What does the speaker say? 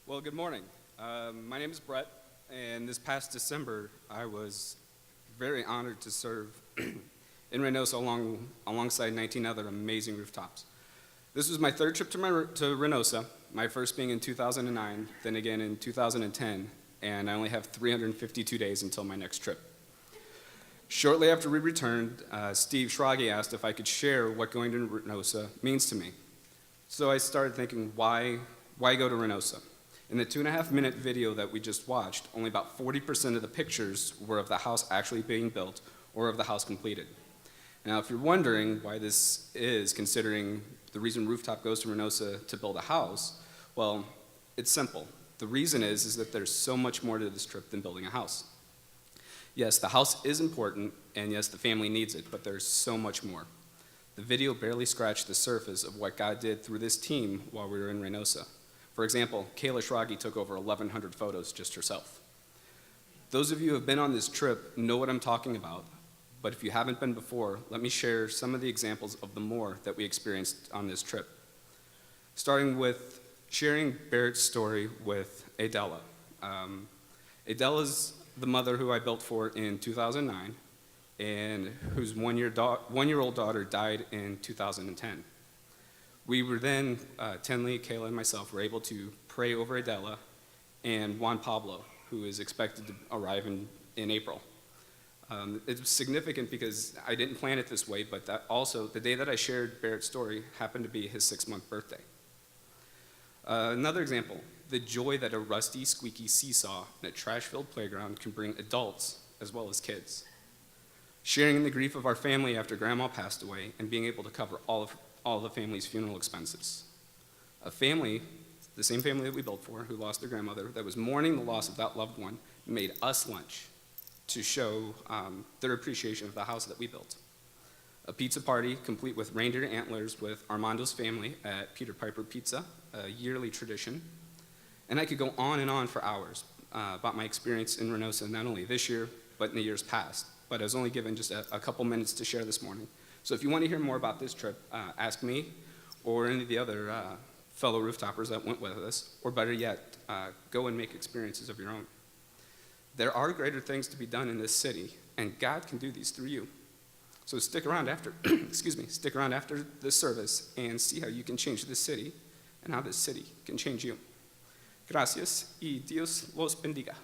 Well, good morning. My name is Brett, and this past December, I was very honored to serve in Reynosa alongside 19 other amazing rooftops. This was my third trip to Reynosa, my first being in 2009, then again in 2010, and I only have 352 days until my next trip. Shortly after we returned, Steve Schrage asked if I could share what going to Reynosa means to me. So I started thinking, why go to Reynosa? In the 2.5-minute video that we just watched, only about 40% of the pictures were of the house actually being built or of the house completed. Now, if you're wondering why this is, considering the reason Rooftop goes to Reynosa to build a house, well, it's simple. The reason is that there's so much more to this trip than building a house. Yes, the house is important, and yes, the family needs it, but there's so much more. The video barely scratched the surface of what God did through this team while we were in Reynosa. For example, Kayla Schrage took over 1,100 photos just herself. Those of you who have been on this trip know what I'm talking about, but if you haven't been before, let me share some of the examples of the more that we experienced on this trip. Starting with sharing Barrett's story with Adela. Adela's the mother who I built for in 2009, and whose one-year-old daughter died in 2010. We were then, Tenley, Kayla, and myself were able to pray over Adela and Juan Pablo, who is expected to arrive in April. It's significant because I didn't plan it this way, but that also, the day that I shared Barrett's story happened to be his 6-month birthday. Another example, the joy that a rusty, squeaky seesaw in a trash-filled playground can bring adults as well as kids. Sharing in the grief of our family after Grandma passed away and being able to cover all of the family's funeral expenses. A family, the same family that we built for, who lost their grandmother, that was mourning the loss of that loved one, made us lunch to show their appreciation of the house that we built. A pizza party complete with reindeer antlers with Armando's family at Peter Piper Pizza, a yearly tradition. And I could go on and on for hours about my experience in Reynosa, not only this year, but in the years past. But I was only given just a couple minutes to share this morning. So if you want to hear more about this trip, ask me or any of the other fellow rooftoppers that went with us, or better yet, go and make experiences of your own. There are greater things to be done in this city, and God can do these through you. So stick around after, stick around after this service and see how you can change this city and how this city can change you. Gracias y Dios los bendiga.